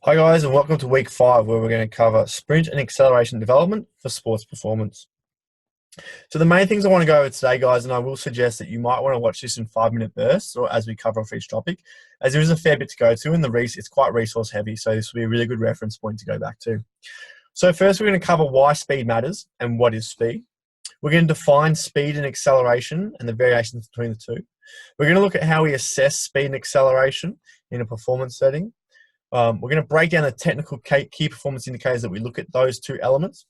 Hi guys, and welcome to week 5, where we're going to cover sprint and acceleration development for sports performance. So the main things I want to go over today, guys, and I will suggest that you might want to watch this in 5-minute bursts or as we cover off each topic, as there is a fair bit to go to, and it's quite resource heavy, so this will be a really good reference point to go back to. So first, we're going to cover why speed matters and what is speed. We're going to define speed and acceleration and the variations between the two. We're going to look at how we assess speed and acceleration in a performance setting. We're going to break down the technical key performance indicators that we look at those two elements.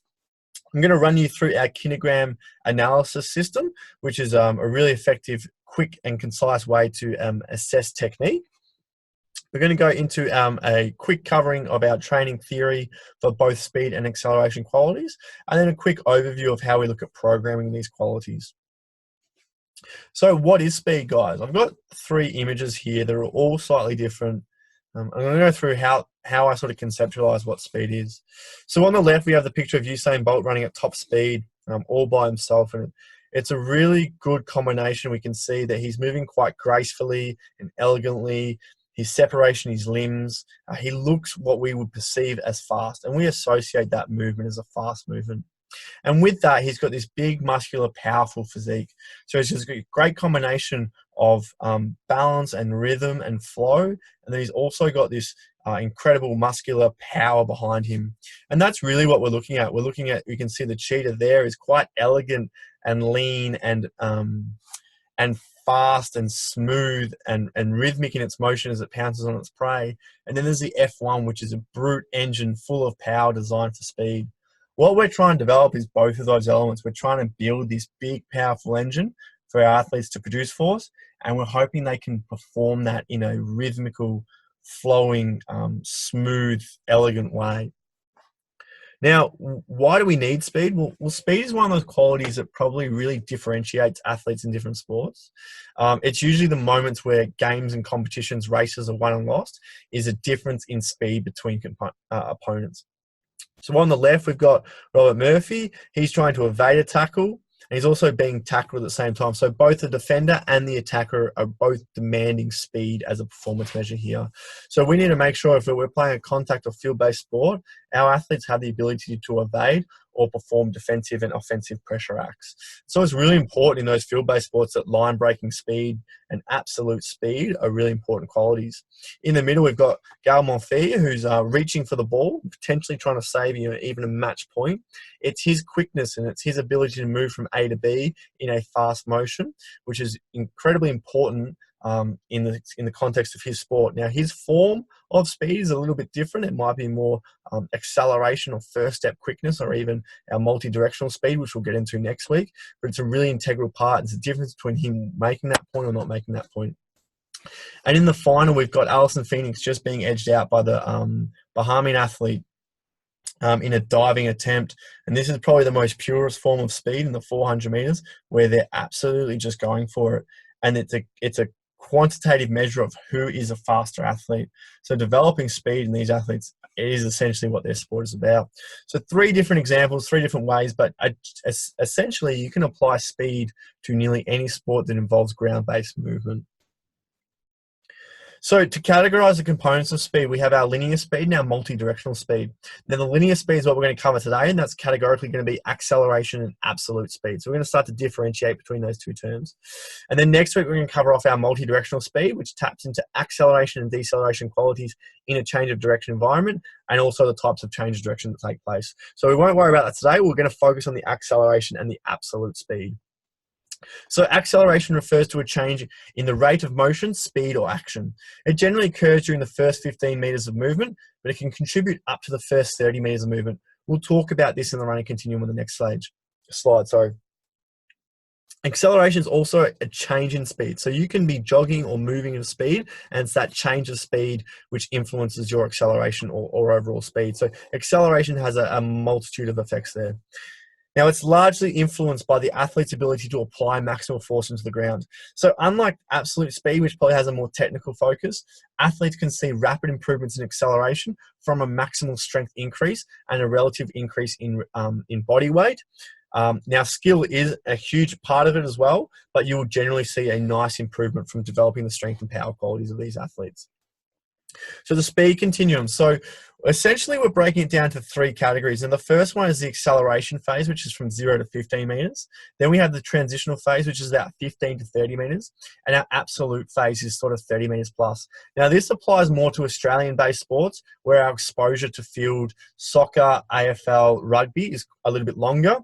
I'm going to run you through our kilogram analysis system, which is a really effective, quick and concise way to assess technique. We're going to go into a quick covering of our training theory for both speed and acceleration qualities, and then a quick overview of how we look at programming these qualities. So what is speed, guys? I've got 3 images here that are all slightly different. I'm going to go through how I sort of conceptualize what speed is. So on the left, we have the picture of Usain Bolt running at top speed all by himself. And it's a really good combination. We can see that he's moving quite gracefully and elegantly. His separation, his limbs, he looks what we would perceive as fast. And we associate that movement as a fast movement. And with that, he's got this big, muscular, powerful physique. So it's just a great combination of balance and rhythm and flow. And then he's also got this incredible muscular power behind him. And that's really what we're looking at. We're looking at, you can see the cheetah there is quite elegant and lean and fast and smooth and rhythmic in its motion as it pounces on its prey. And then there's the F1, which is a brute engine full of power designed for speed. What we're trying to develop is both of those elements. We're trying to build this big, powerful engine for our athletes to produce for us, and we're hoping they can perform that in a rhythmical, flowing, smooth, elegant way. Now, why do we need speed? Well, speed is one of those qualities that probably really differentiates athletes in different sports. It's usually the moments where games and competitions, races are won and lost, is a difference in speed between opponents. So on the left, we've got Robert Murphy. He's trying to evade a tackle, and he's also being tackled at the same time. So both the defender and the attacker are both demanding speed as a performance measure here. So we need to make sure if we're playing a contact or field-based sport, our athletes have the ability to evade or perform defensive and offensive pressure acts. So it's really important in those field-based sports that line-breaking speed and absolute speed are really important qualities. In the middle, we've got Gal Monfils, who's reaching for the ball, potentially trying to save even a match point. It's his quickness and it's his ability to move from A to B in a fast motion, which is incredibly important in the context of his sport. Now, his form of speed is a little bit different. It might be more acceleration or first step quickness, or even our multi-directional speed, which we'll get into next week. But it's a really integral part. It's the difference between him making that point or not making that point. And in the final, we've got Alison Phoenix just being edged out by the Bahamian athlete in a diving attempt. And this is probably the most purest form of speed in the 400 meters, where they're absolutely just going for it. And it's a quantitative measure of who is a faster athlete. So developing speed in these athletes is essentially what their sport is about. So 3 different examples, 3 different ways, but essentially you can apply speed to nearly any sport that involves ground-based movement. So to categorize the components of speed, we have our linear speed and our multi-directional speed. Now the linear speed is what we're going to cover today, and that's categorically going to be acceleration and absolute speed. So we're going to start to differentiate between those 2 terms. And then next week, we're going to cover off our multi-directional speed, which taps into acceleration and deceleration qualities in a change of direction environment, and also the types of change of direction that take place. So we won't worry about that today. We're going to focus on the acceleration and the absolute speed. So acceleration refers to a change in the rate of motion, speed, or action. It generally occurs during the first 15 meters of movement, but it can contribute up to the first 30 meters of movement. We'll talk about this in the running continuum on the next slide. Acceleration is also a change in speed. So you can be jogging or moving at speed, and it's that change of speed which influences your acceleration or overall speed. So acceleration has a multitude of effects there. Now, it's largely influenced by the athlete's ability to apply maximal force into the ground. So unlike absolute speed, which probably has a more technical focus, athletes can see rapid improvements in acceleration from a maximal strength increase and a relative increase in body weight. Now, skill is a huge part of it as well, but you will generally see a nice improvement from developing the strength and power qualities of these athletes. So the speed continuum. So essentially we're breaking it down to three categories. And the first one is the acceleration phase, which is from 0 to 15 meters. Then we have the transitional phase, which is about 15 to 30 meters. And our absolute phase is sort of 30 meters plus. Now this applies more to Australian-based sports where our exposure to field soccer, AFL, rugby is a little bit longer.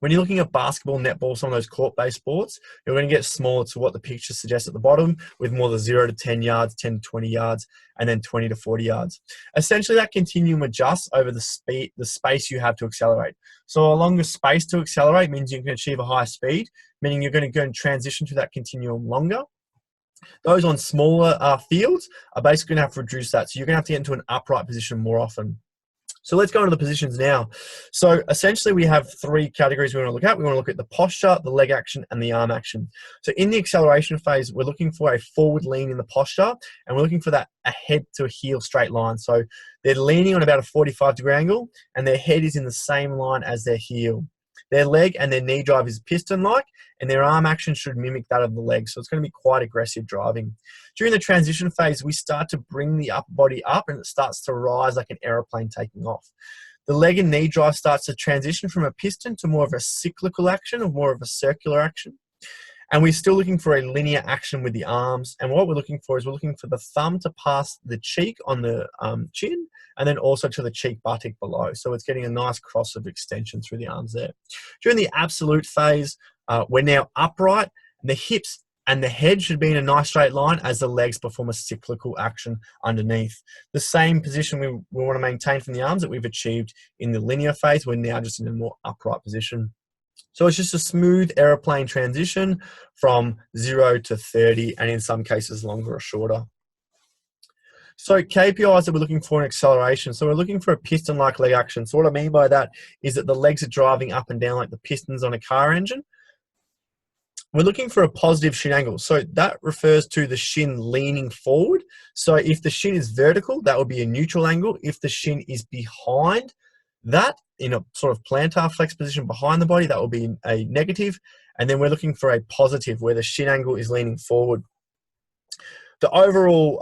When you're looking at basketball, netball, some of those court-based sports, you're going to get smaller to what the picture suggests at the bottom, with more than 0 to 10 yards, 10 to 20 yards, and then 20 to 40 yards. Essentially, that continuum adjusts over the space you have to accelerate. So a longer space to accelerate means you can achieve a higher speed, meaning you're going to go and transition to that continuum longer. Those on smaller fields are basically going to have to reduce that. So you're going to have to get into an upright position more often. So let's go into the positions now. So essentially we have three categories we want to look at. We want to look at the posture, the leg action, and the arm action. So in the acceleration phase, we're looking for a forward lean in the posture, and we're looking for that a head to a heel straight line. So they're leaning on about a 45-degree angle, and their head is in the same line as their heel. Their leg and their knee drive is piston-like, and their arm action should mimic that of the leg. So it's going to be quite aggressive driving. During the transition phase, we start to bring the upper body up, and it starts to rise like an aeroplane taking off. The leg and knee drive starts to transition from a piston to more of a cyclical action or more of a circular action. And we're still looking for a linear action with the arms. And what we're looking for is we're looking for the thumb to pass the cheek on the chin, and then also to the cheek buttock below. So it's getting a nice cross of extension through the arms there. During the absolute phase, we're now upright. The hips and the head should be in a nice straight line as the legs perform a cyclical action underneath. The same position we want to maintain from the arms that we've achieved in the linear phase. We're now just in a more upright position. So it's just a smooth aeroplane transition from 0 to 30, and in some cases longer or shorter. So KPIs that we're looking for in acceleration. So we're looking for a piston-like leg action. So what I mean by that is that the legs are driving up and down like the pistons on a car engine. We're looking for a positive shin angle. So that refers to the shin leaning forward. So if the shin is vertical, that would be a neutral angle. If the shin is behind that, in a sort of plantar flex position behind the body, that will be a negative. And then we're looking for a positive where the shin angle is leaning forward. The overall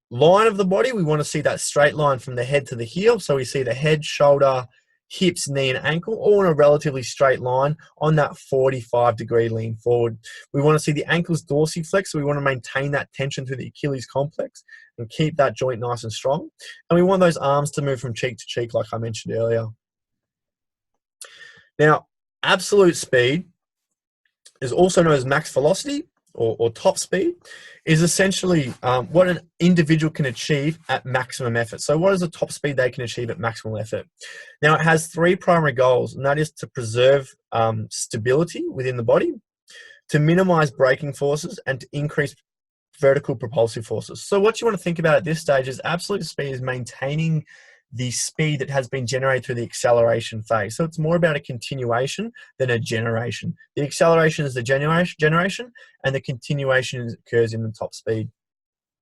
line of the body, we want to see that straight line from the head to the heel. So we see the head, shoulder, hips, knee, and ankle all in a relatively straight line on that 45-degree lean forward. We want to see the ankles dorsiflex, so we want to maintain that tension through the Achilles complex and keep that joint nice and strong. And we want those arms to move from cheek to cheek, like I mentioned earlier. Now, absolute speed is also known as max velocity or top speed, is essentially what an individual can achieve at maximum effort. So what is the top speed they can achieve at maximum effort? Now, it has three primary goals, and that is to preserve stability within the body, to minimize braking forces, and to increase vertical propulsive forces. So what you want to think about at this stage is absolute speed is maintaining the speed that has been generated through the acceleration phase. So it's more about a continuation than a generation. The acceleration is the generation, and the continuation occurs in the top speed.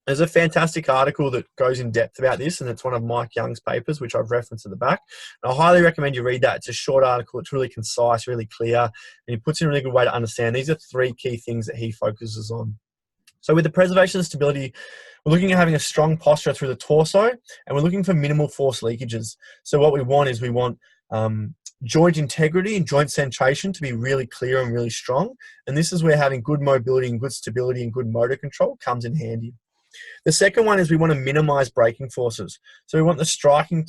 There's a fantastic article that goes in depth about this, and it's one of Mike Young's papers, which I've referenced at the back. And I highly recommend you read that. It's a short article. It's really concise, really clear, and he puts in a really good way to understand. These are three key things that he focuses on. So with the preservation of stability, we're looking at having a strong posture through the torso, and we're looking for minimal force leakages. So what we want is we want joint integrity and joint centration to be really clear and really strong. And this is where having good mobility and good stability and good motor control comes in handy. The second one is we want to minimize braking forces. So we want the striking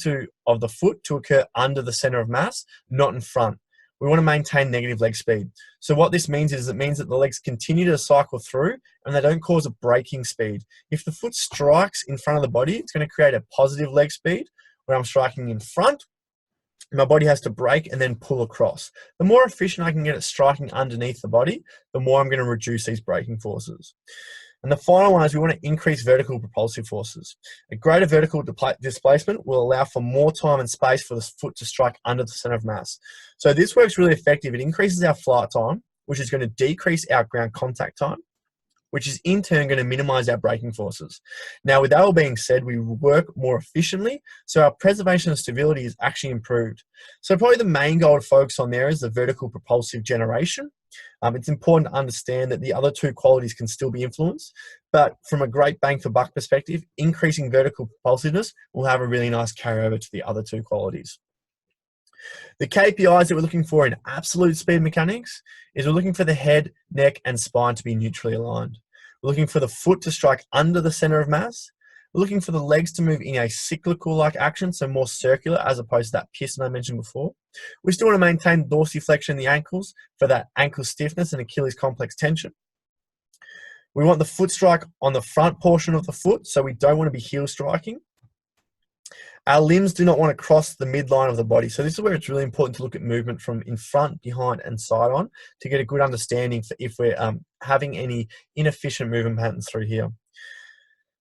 of the foot to occur under the center of mass, not in front. We want to maintain negative leg speed. So what this means is it means that the legs continue to cycle through and they don't cause a braking speed. If the foot strikes in front of the body, it's going to create a positive leg speed where I'm striking in front. My body has to brake and then pull across. The more efficient I can get at striking underneath the body, the more I'm going to reduce these braking forces. And the final one is we want to increase vertical propulsive forces. A greater vertical displacement will allow for more time and space for the foot to strike under the center of mass. So this works really effective. It increases our flight time, which is going to decrease our ground contact time, which is in turn going to minimize our braking forces. Now, with that all being said, we work more efficiently, so our preservation of stability is actually improved. So probably the main goal to focus on there is the vertical propulsive generation, It's important to understand that the other two qualities can still be influenced, but from a great bang for buck perspective, increasing vertical propulsiveness will have a really nice carryover to the other two qualities. The KPIs that we're looking for in absolute speed mechanics is we're looking for the head, neck, and spine to be neutrally aligned. We're looking for the foot to strike under the center of mass. We're looking for the legs to move in a cyclical-like action, so more circular as opposed to that piston I mentioned before. We still want to maintain dorsiflexion in the ankles for that ankle stiffness and Achilles complex tension. We want the foot strike on the front portion of the foot, so we don't want to be heel striking. Our limbs do not want to cross the midline of the body. So this is where it's really important to look at movement from in front, behind, and side on to get a good understanding for if we're having any inefficient movement patterns through here.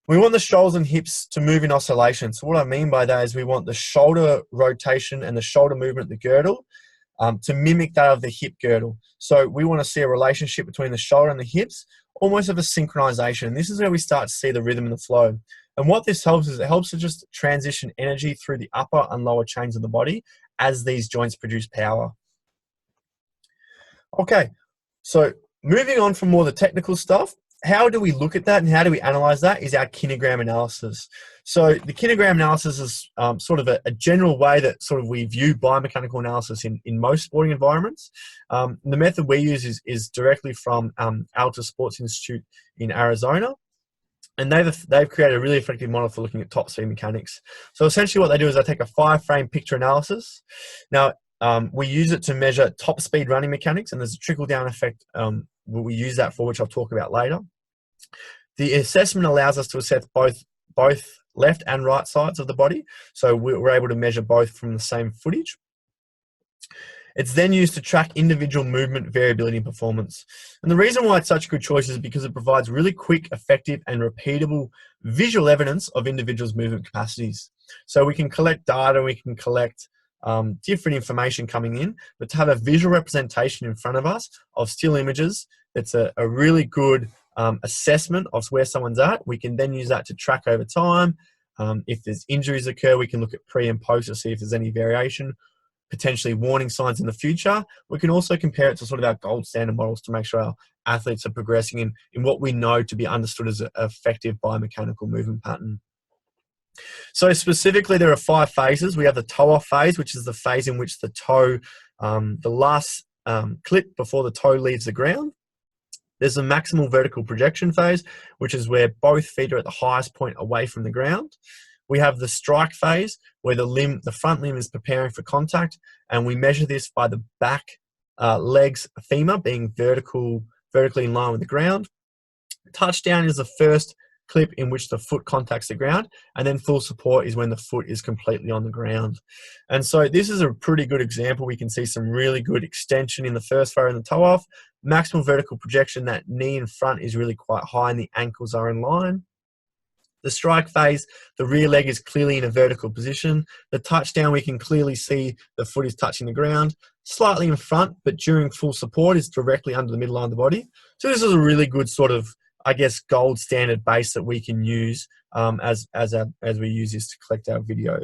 We want the shoulders and hips to move in oscillation. So what I mean by that is we want the shoulder rotation and the shoulder movement, the girdle, to mimic that of the hip girdle. So we want to see a relationship between the shoulder and the hips, almost of a synchronization. This is where we start to see the rhythm and the flow. And what this helps is it helps to just transition energy through the upper and lower chains of the body as these joints produce power. Okay, so moving on from more the technical stuff, how do we look at that and how do we analyze that is our kinegram analysis. So the kinegram analysis is sort of a general way that sort of we view biomechanical analysis in most sporting environments. The method we use is directly from Alta Sports Institute in Arizona. And they've created a really effective model for looking at top speed mechanics. So essentially what they do is they take a 5-frame picture analysis. Now, we use it to measure top speed running mechanics, and there's a trickle-down effect we use that for, which I'll talk about later. The assessment allows us to assess both left and right sides of the body, so we're able to measure both from the same footage. It's then used to track individual movement variability and performance. And the reason why it's such a good choice is because it provides really quick, effective, and repeatable visual evidence of individuals' movement capacities. So we can collect data, we can collect different information coming in, but to have a visual representation in front of us of still images, it's a really good assessment of where someone's at. We can then use that to track over time. If there's injuries occur, we can look at pre and post to see if there's any variation, potentially warning signs in the future. We can also compare it to sort of our gold standard models to make sure our athletes are progressing in what we know to be understood as an effective biomechanical movement pattern. So specifically, there are 5 phases. We have the toe-off phase, which is the phase in which the toe, the last clip before the toe leaves the ground. There's the maximal vertical projection phase, which is where both feet are at the highest point away from the ground. We have the strike phase, where the front limb is preparing for contact, and we measure this by the back legs femur being vertically in line with the ground. Touchdown is the first clip in which the foot contacts the ground, and then full support is when the foot is completely on the ground. And so this is a pretty good example. We can see some really good extension in the first phase and the toe off. Maximal vertical projection, that knee in front is really quite high and the ankles are in line. The strike phase, the rear leg is clearly in a vertical position. The touchdown, we can clearly see the foot is touching the ground, slightly in front, but during full support is directly under the midline of the body. So this is a really good sort of, I guess, gold standard base that we can use as we use this to collect our video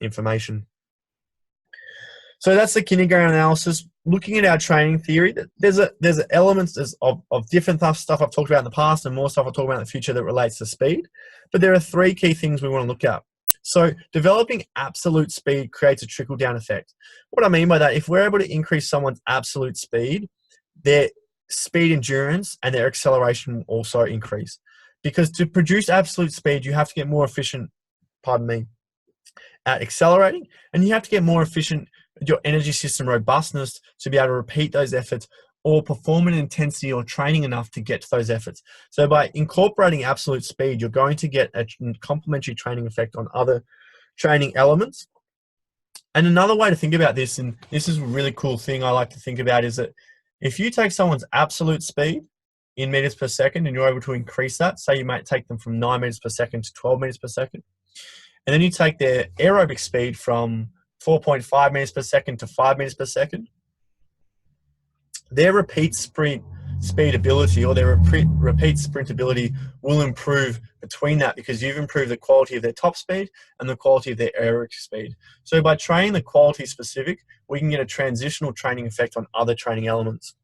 information. So that's the kinegram analysis. Looking at our training theory, there's elements of different stuff I've talked about in the past and more stuff I'll talk about in the future that relates to speed. But there are 3 key things we want to look at. So developing absolute speed creates a trickle-down effect. What I mean by that, if we're able to increase someone's absolute speed, their speed endurance and their acceleration will also increase. Because to produce absolute speed, you have to get more efficient, at accelerating, and you have to get more efficient at your energy system robustness to be able to repeat those efforts or perform an intensity or training enough to get to those efforts. So by incorporating absolute speed, you're going to get a complementary training effect on other training elements. And another way to think about this, and this is a really cool thing I like to think about, is that if you take someone's absolute speed in meters per second and you're able to increase that, say you might take them from 9 meters per second to 12 meters per second, and then you take their aerobic speed from 4.5 meters per second to 5 meters per second, their repeat sprint speed ability or their repeat sprint ability will improve between that because you've improved the quality of their top speed and the quality of their aerobic speed. So by training the quality specific, we can get a transitional training effect on other training elements.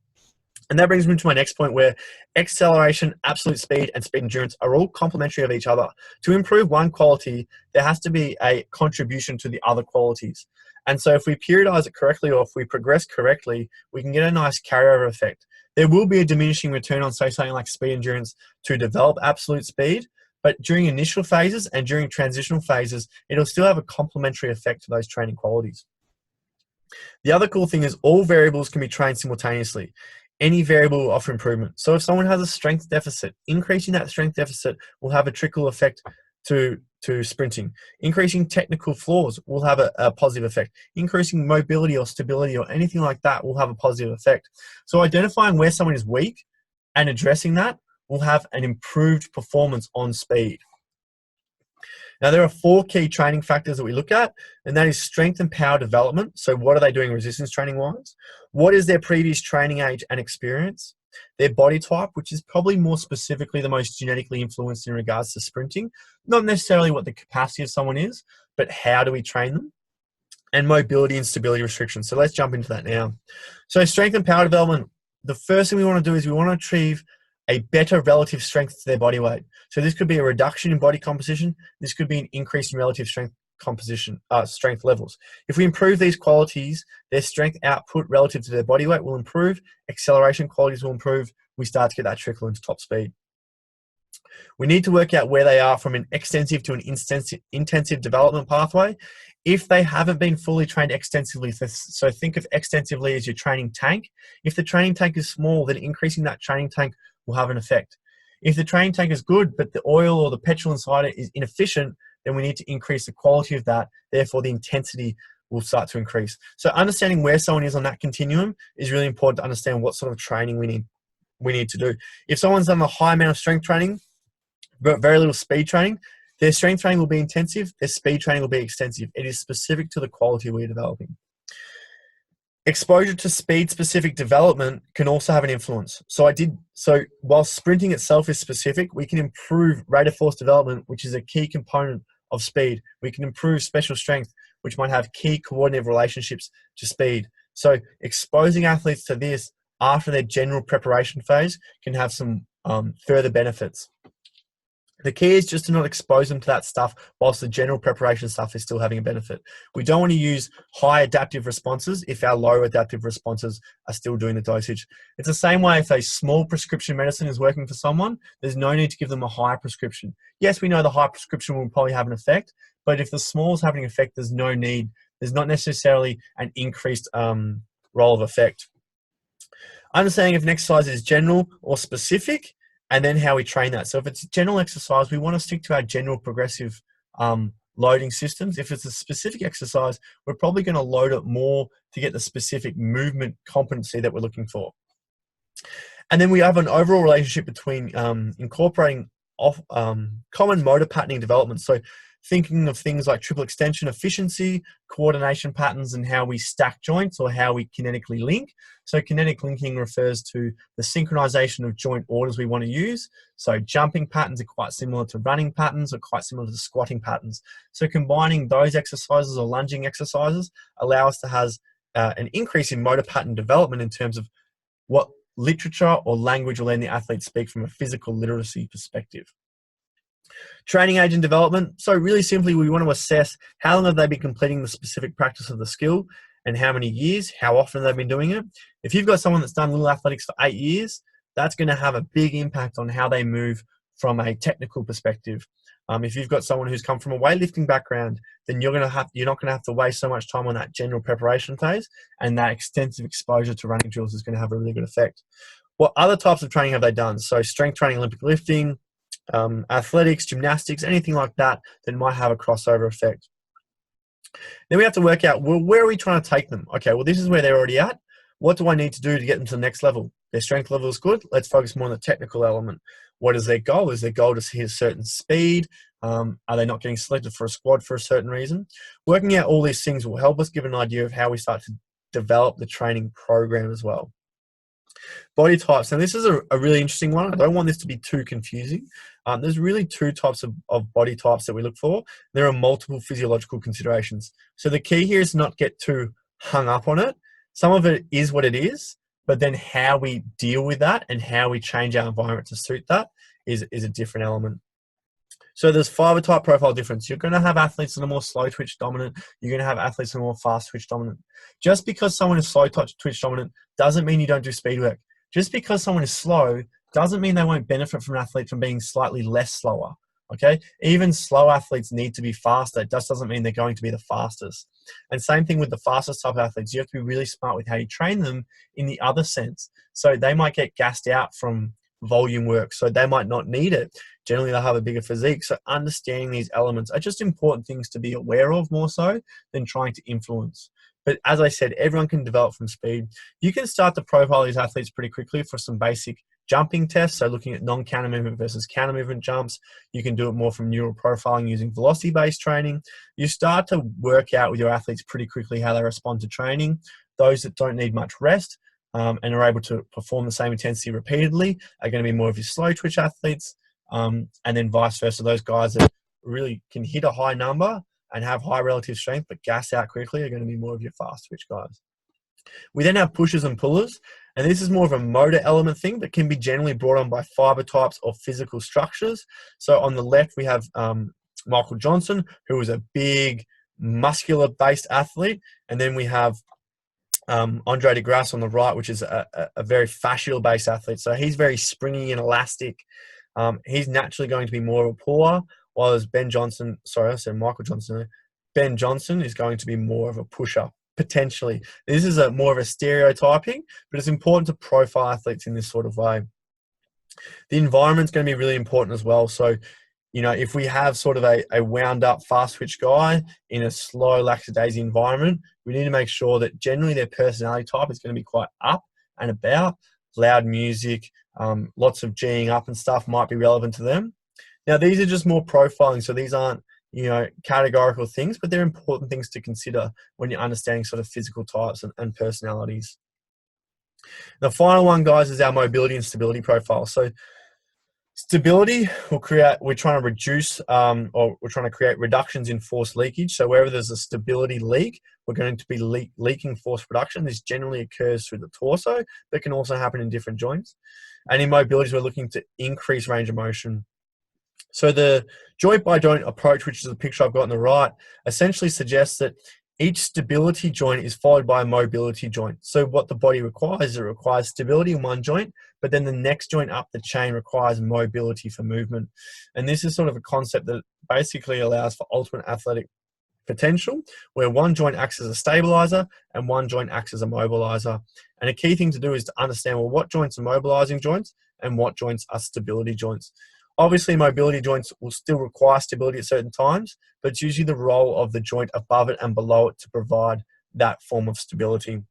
And that brings me to my next point, where acceleration, absolute speed, and speed endurance are all complementary of each other. To improve one quality, there has to be a contribution to the other qualities. And so if we periodize it correctly, or if we progress correctly, we can get a nice carryover effect. There will be a diminishing return on, say, something like speed endurance to develop absolute speed, but during initial phases and during transitional phases, it'll still have a complementary effect to those training qualities. The other cool thing is all variables can be trained simultaneously. Any variable will offer improvement. So if someone has a strength deficit, increasing that strength deficit will have a trickle effect to sprinting. Increasing technical flaws will have a positive effect. Increasing mobility or stability or anything like that will have a positive effect. So identifying where someone is weak and addressing that will have an improved performance on speed. Now, there are 4 key training factors that we look at, and that is strength and power development. So what are they doing resistance training wise? What is their previous training age and experience? Their body type, which is probably more specifically the most genetically influenced in regards to sprinting. Not necessarily what the capacity of someone is, but how do we train them? And mobility and stability restrictions. So let's jump into that now. So strength and power development, the first thing we want to do is we want to achieve a better relative strength to their body weight. So this could be a reduction in body composition. This could be an increase in relative strength strength levels. If we improve these qualities, their strength output relative to their body weight will improve. Acceleration qualities will improve. We start to get that trickle into top speed. We need to work out where they are from an extensive to an intensive development pathway. If they haven't been fully trained extensively, so think of extensively as your training tank. If the training tank is small, then increasing that training tank will have an effect. If the training tank is good, but the oil or the petrol inside it is inefficient, then we need to increase the quality of that. Therefore, the intensity will start to increase. So understanding where someone is on that continuum is really important to understand what sort of training we need to do. If someone's done a high amount of strength training, but very little speed training, their strength training will be intensive, their speed training will be extensive. It is specific to the quality we're developing. Exposure to speed-specific development can also have an influence. So while sprinting itself is specific, we can improve rate of force development, which is a key component of speed. We can improve special strength, which might have key coordinative relationships to speed. So exposing athletes to this after their general preparation phase can have some further benefits. The key is just to not expose them to that stuff whilst the general preparation stuff is still having a benefit. We don't want to use high adaptive responses if our low adaptive responses are still doing the dosage. It's the same way if a small prescription medicine is working for someone, there's no need to give them a high prescription. Yes, we know the high prescription will probably have an effect, but if the small is having an effect, there's no need. There's not necessarily an increased role of effect. Understanding if an exercise is general or specific, and then how we train that. So if it's a general exercise, we want to stick to our general progressive loading systems. If it's a specific exercise, we're probably going to load it more to get the specific movement competency that we're looking for. And then we have an overall relationship between incorporating common motor patterning development. So thinking of things like triple extension efficiency, coordination patterns, and how we stack joints or how we kinetically link. So kinetic linking refers to the synchronization of joint orders we want to use. So jumping patterns are quite similar to running patterns or quite similar to squatting patterns. So combining those exercises or lunging exercises allow us to have an increase in motor pattern development in terms of what literature or language will let the athlete speak from a physical literacy perspective. Training age and development. So really simply, we want to assess how long have they been completing the specific practice of the skill and how many years, how often they've been doing it. If you've got someone that's done little athletics for 8 years, that's going to have a big impact on how they move from a technical perspective. If you've got someone who's come from a weightlifting background, then you're not going to have to waste so much time on that general preparation phase, and that extensive exposure to running drills is going to have a really good effect. What other types of training have they done? So strength training, Olympic lifting, athletics, gymnastics, anything like that might have a crossover effect. Then we have to work out, well, where are we trying to take them? Okay, well, this is where they're already at. What do I need to do to get them to the next level? Their strength level is good. Let's focus more on the technical element. What is their goal? Is their goal to hit a certain speed? Are they not getting selected for a squad for a certain reason? Working out all these things will help us give an idea of how we start to develop the training program as well. Body types. Now, this is a really interesting one. I don't want this to be too confusing. There's really 2 types of body types that we look for. There are multiple physiological considerations. So the key here is not get too hung up on it. Some of it is what it is. But then how we deal with that and how we change our environment to suit that is a different element. So there's fiber type profile difference. You're going to have athletes that are more slow twitch dominant. You're going to have athletes that are more fast twitch dominant. Just because someone is slow twitch dominant doesn't mean you don't do speed work. Just because someone is slow doesn't mean they won't benefit from an athlete from being slightly less slower. Okay, even slow athletes need to be faster. It just doesn't mean they're going to be the fastest. And same thing with the fastest type of athletes. You have to be really smart with how you train them in the other sense. So they might get gassed out from volume work, so they might not need it. Generally, they'll have a bigger physique. So understanding these elements are just important things to be aware of more so than trying to influence. But as I said, everyone can develop from speed. You can start to profile these athletes pretty quickly for some basic jumping tests. So looking at non-counter movement versus counter movement jumps. You can do it more from neural profiling using velocity-based training. You start to work out with your athletes pretty quickly how they respond to training. Those that don't need much rest and are able to perform the same intensity repeatedly are going to be more of your slow twitch athletes. And then vice versa, those guys that really can hit a high number and have high relative strength but gas out quickly are going to be more of your fast twitch guys. We then have pushers and pullers, and this is more of a motor element thing but can be generally brought on by fiber types or physical structures. So on the left we have Michael Johnson, who was a big muscular based athlete, and then we have Andre de Grasse on the right, which is a very fascial based athlete. So he's very springy and elastic. He's naturally going to be more of a puller, whereas Ben Johnson is going to be more of a pusher, potentially. This is more of a stereotyping, but it's important to profile athletes in this sort of way. The environment's going to be really important as well. So, you know, if we have sort of a wound up fast twitch guy in a slow lackadaisy environment, we need to make sure that generally their personality type is going to be quite up and about. Loud music, lots of G'ing up and stuff might be relevant to them. Now, these are just more profiling, so these aren't, you know, categorical things, but they're important things to consider when you're understanding sort of physical types and personalities. The final one, guys, is our mobility and stability profile. So stability we're trying to reduce or we're trying to create reductions in force leakage. So wherever there's a stability leak, we're going to be leaking force production. This generally occurs through the torso, but can also happen in different joints. And in mobilities, we're looking to increase range of motion. So the joint by joint approach, which is the picture I've got on the right, essentially suggests that each stability joint is followed by a mobility joint. So what the body requires is it requires stability in one joint, but then the next joint up the chain requires mobility for movement. And this is sort of a concept that basically allows for ultimate athletic potential, where one joint acts as a stabilizer and one joint acts as a mobilizer. And a key thing to do is to understand, well, what joints are mobilizing joints and what joints are stability joints. Obviously, mobility joints will still require stability at certain times, but it's usually the role of the joint above it and below it to provide that form of stability.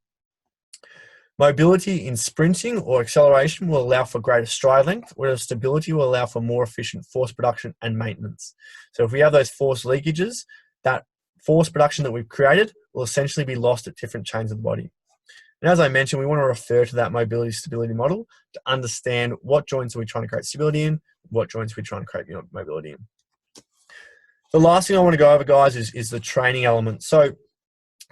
Mobility in sprinting or acceleration will allow for greater stride length, whereas stability will allow for more efficient force production and maintenance. So if we have those force leakages, that force production that we've created will essentially be lost at different chains of the body. And as I mentioned, we want to refer to that mobility stability model to understand what joints are we trying to create stability in, what joints are we trying to create mobility in. The last thing I want to go over, guys, is the training element. So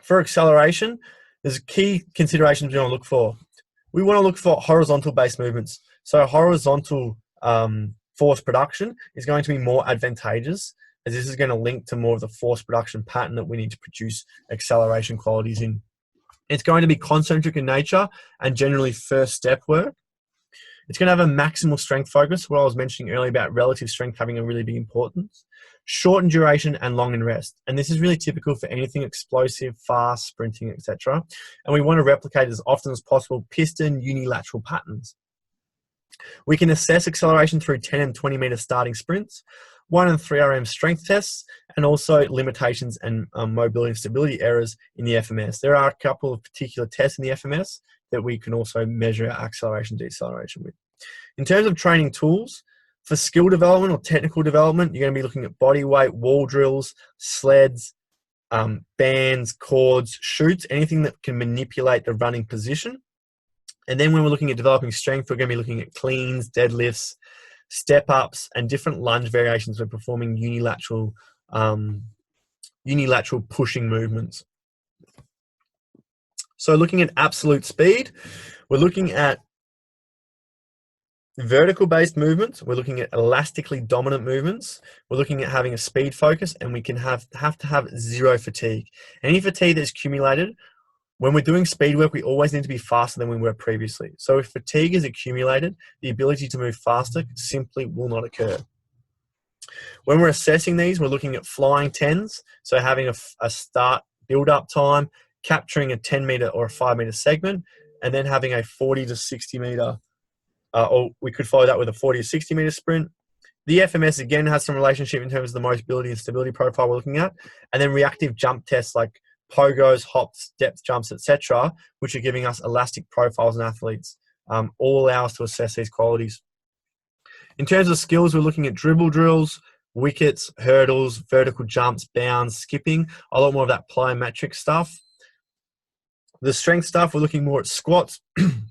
for acceleration, there's key considerations we want to look for. We want to look for horizontal-based movements. So horizontal force production is going to be more advantageous, as this is going to link to more of the force production pattern that we need to produce acceleration qualities in. It's going to be concentric in nature and generally first step work. It's going to have a maximal strength focus, what I was mentioning earlier about relative strength having a really big importance. Short in duration and long in rest. And this is really typical for anything explosive, fast, sprinting, etc. And we want to replicate as often as possible piston unilateral patterns. We can assess acceleration through 10 and 20 meter starting sprints, 1 and 3 RM strength tests, and also limitations and mobility and stability errors in the FMS. There are a couple of particular tests in the FMS that we can also measure our acceleration deceleration with. In terms of training tools, for skill development or technical development, you're going to be looking at body weight, wall drills, sleds, bands, cords, chutes, anything that can manipulate the running position. And then when we're looking at developing strength, we're going to be looking at cleans, deadlifts, step-ups, and different lunge variations. We're performing unilateral pushing movements. So looking at absolute speed, we're looking at vertical-based movements. We're looking at elastically dominant movements. We're looking at having a speed focus, and we can have to have zero fatigue. Any fatigue that's accumulated, when we're doing speed work, we always need to be faster than we were previously. So if fatigue is accumulated, the ability to move faster simply will not occur. When we're assessing these, we're looking at flying 10s, so having a start build-up time, capturing a 10-meter or a 5-meter segment, and then having a 40 to 60-meter, or we could follow that with a 40 to 60-meter sprint. The FMS, again, has some relationship in terms of the mobility and stability profile we're looking at, and then reactive jump tests like pogos, hops, depth jumps, etc., which are giving us elastic profiles in athletes, all allow us to assess these qualities. In terms of skills, we're looking at dribble drills, wickets, hurdles, vertical jumps, bounds, skipping, a lot more of that plyometric stuff. The strength stuff, we're looking more at squats,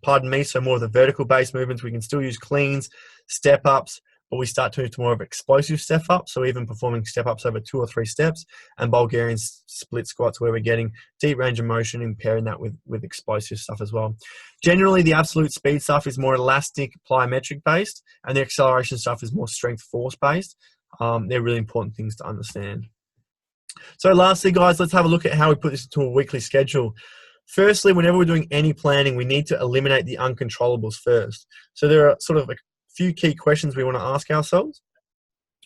pardon me, so more of the vertical-based movements. We can still use cleans, step-ups, but we start to move to more of explosive step-ups, so even performing step-ups over 2 or 3 steps, and Bulgarian split squats where we're getting deep range of motion and pairing that with explosive stuff as well. Generally, the absolute speed stuff is more elastic, plyometric-based, and the acceleration stuff is more strength-force-based. They're really important things to understand. So lastly, guys, let's have a look at how we put this into a weekly schedule. Firstly, whenever we're doing any planning, we need to eliminate the uncontrollables first. So there are sort of a few key questions we want to ask ourselves.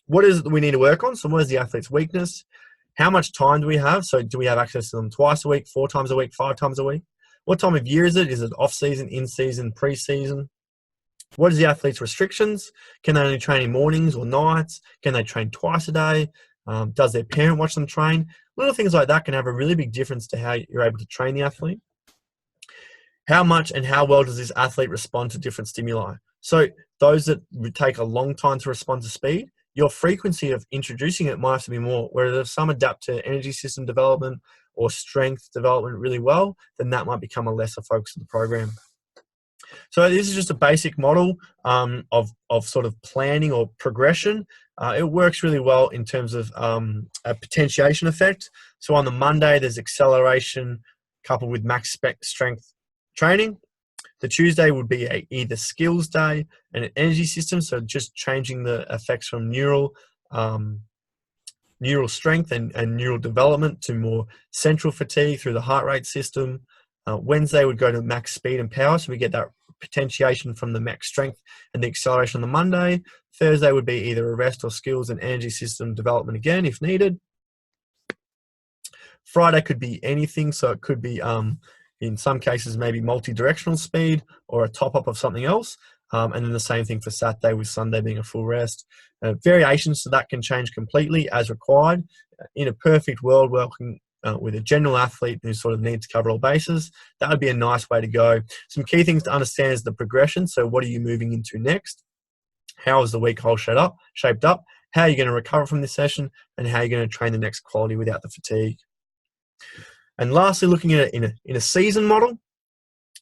What is it that we need to work on? So what is the athlete's weakness? How much time do we have? So do we have access to them twice a week, 4 times a week, 5 times a week? What time of year is it? Is it off-season, in-season, pre-season? What is the athlete's restrictions? Can they only train in mornings or nights? Can they train twice a day? Does their parent watch them train? Little things like that can have a really big difference to how you're able to train the athlete. How much and how well does this athlete respond to different stimuli? So those that would take a long time to respond to speed, your frequency of introducing it might have to be more. Whereas if some adapt to energy system development or strength development really well, then that might become a lesser focus of the program. So this is just a basic model of sort of planning or progression. It works really well in terms of a potentiation effect. So on the Monday, there's acceleration coupled with max strength training. The Tuesday would be either skills day and an energy system, so just changing the effects from neural strength and neural development to more central fatigue through the heart rate system. Wednesday would go to max speed and power, so we get that potentiation from the max strength and the acceleration on the Monday. Thursday would be either a rest or skills and energy system development again if needed. Friday could be anything, so it could be in some cases maybe multi-directional speed or a top-up of something else. And then the same thing for Saturday, with Sunday being a full rest. Variations to that can change completely as required. In a perfect world, working with a general athlete who sort of needs to cover all bases, that would be a nice way to go. Some key things to understand is the progression. So what are you moving into next? How is the week whole shaped up? How are you going to recover from this session? And how are you going to train the next quality without the fatigue? And lastly, looking at it in a season model.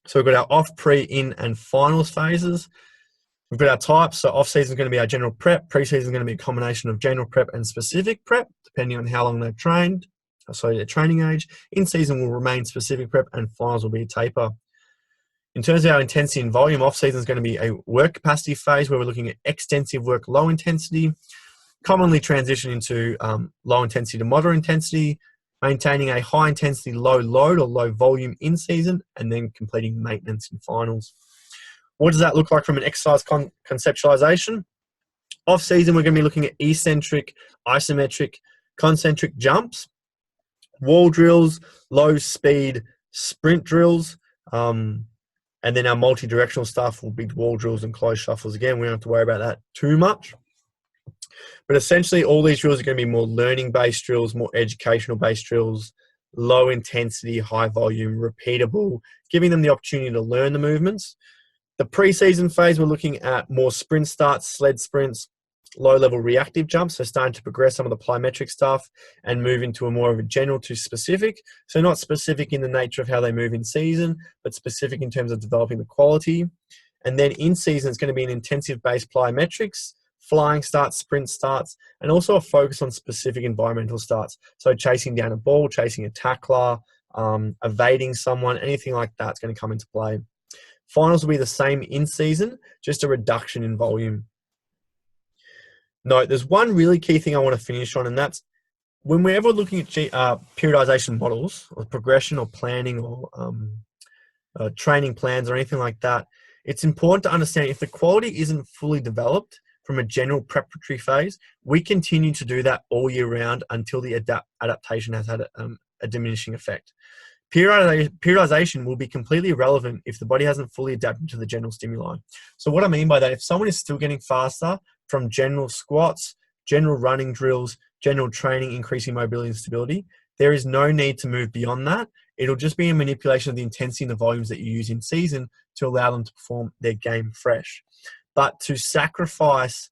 So we've got our off, pre, in, and finals phases. We've got our types. So off-season is going to be our general prep. Pre-season is going to be a combination of general prep and specific prep, depending on how long they've trained. So their training age. In-season will remain specific prep, and finals will be a taper. In terms of our intensity and volume, off-season is going to be a work capacity phase where we're looking at extensive work, low intensity, commonly transition into low intensity to moderate intensity, maintaining a high intensity, low load or low volume in season, and then completing maintenance in finals. What does that look like from an exercise conceptualization? Off season, we're going to be looking at eccentric, isometric, concentric jumps, wall drills, low speed sprint drills, and then our multi-directional stuff will be wall drills and closed shuffles. Again, we don't have to worry about that too much. But essentially, all these drills are going to be more learning-based drills, more educational-based drills, low intensity, high volume, repeatable, giving them the opportunity to learn the movements. The pre-season phase, we're looking at more sprint starts, sled sprints, low-level reactive jumps, so starting to progress some of the plyometric stuff and move into a more of a general to specific. So not specific in the nature of how they move in season, but specific in terms of developing the quality. And then in season, it's going to be an intensive-based plyometrics, flying starts, sprint starts, and also a focus on specific environmental starts. So chasing down a ball, chasing a tackler, evading someone, anything like that's going to come into play. Finals will be the same in season, just a reduction in volume. No, there's one really key thing I want to finish on, and that's when we're ever looking at periodization models or progression or planning or training plans or anything like that, it's important to understand if the quality isn't fully developed from a general preparatory phase, we continue to do that all year round until the adaptation has had a diminishing effect. Periodization will be completely irrelevant if the body hasn't fully adapted to the general stimuli. So what I mean by that, if someone is still getting faster from general squats, general running drills, general training, increasing mobility and stability, there is no need to move beyond that. It'll just be a manipulation of the intensity and the volumes that you use in season to allow them to perform their game fresh. But to sacrifice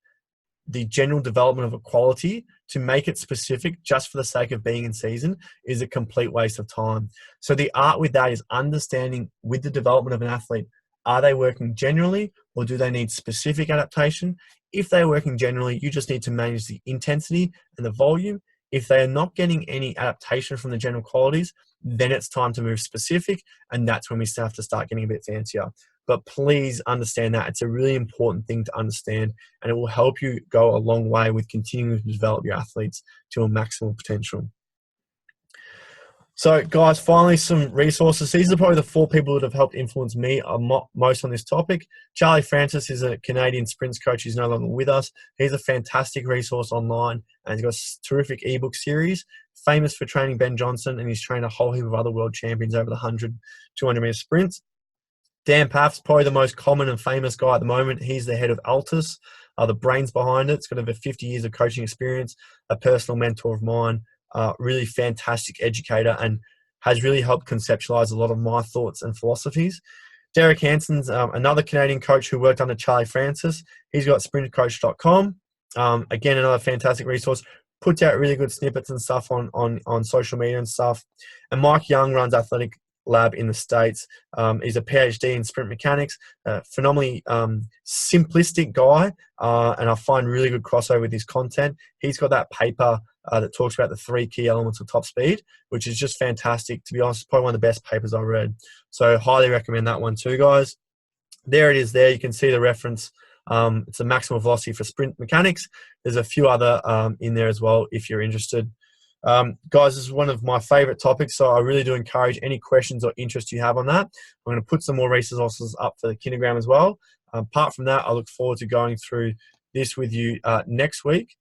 the general development of a quality to make it specific just for the sake of being in season is a complete waste of time. So the art with that is understanding with the development of an athlete, are they working generally or do they need specific adaptation? If they're working generally, you just need to manage the intensity and the volume. If they are not getting any adaptation from the general qualities, then it's time to move specific, and that's when we have to start getting a bit fancier. But please understand that it's a really important thing to understand, and it will help you go a long way with continuing to develop your athletes to a maximal potential. So guys, finally, some resources. These are probably the 4 people that have helped influence me most on this topic. Charlie Francis is a Canadian sprints coach. He's no longer with us. He's a fantastic resource online, and he's got a terrific ebook series, famous for training Ben Johnson, and he's trained a whole heap of other world champions over the 100, 200 meter sprints. Dan Paff's probably the most common and famous guy at the moment. He's the head of Altus, the brains behind it. It's got over 50 years of coaching experience, a personal mentor of mine, really fantastic educator, and has really helped conceptualize a lot of my thoughts and philosophies. Derek Hansen's another Canadian coach who worked under Charlie Francis. He's got sprintcoach.com. Again, another fantastic resource. Puts out really good snippets and stuff on social media and stuff. And Mike Young runs Athletic Lab in the States. He's a PhD in sprint mechanics, phenomenally simplistic guy, and I find really good crossover with his content. He's got that paper that talks about the 3 key elements of top speed, which is just fantastic. To be honest, it's probably one of the best papers I've read. So highly recommend that one too, guys. There it is there. You can see the reference. It's a maximum velocity for sprint mechanics. There's a few other in there as well if you're interested. Guys, this is one of my favorite topics, so I really do encourage any questions or interest you have on that. I'm going to put some more resources up for the kilogram as well. Apart from that, I look forward to going through this with you next week.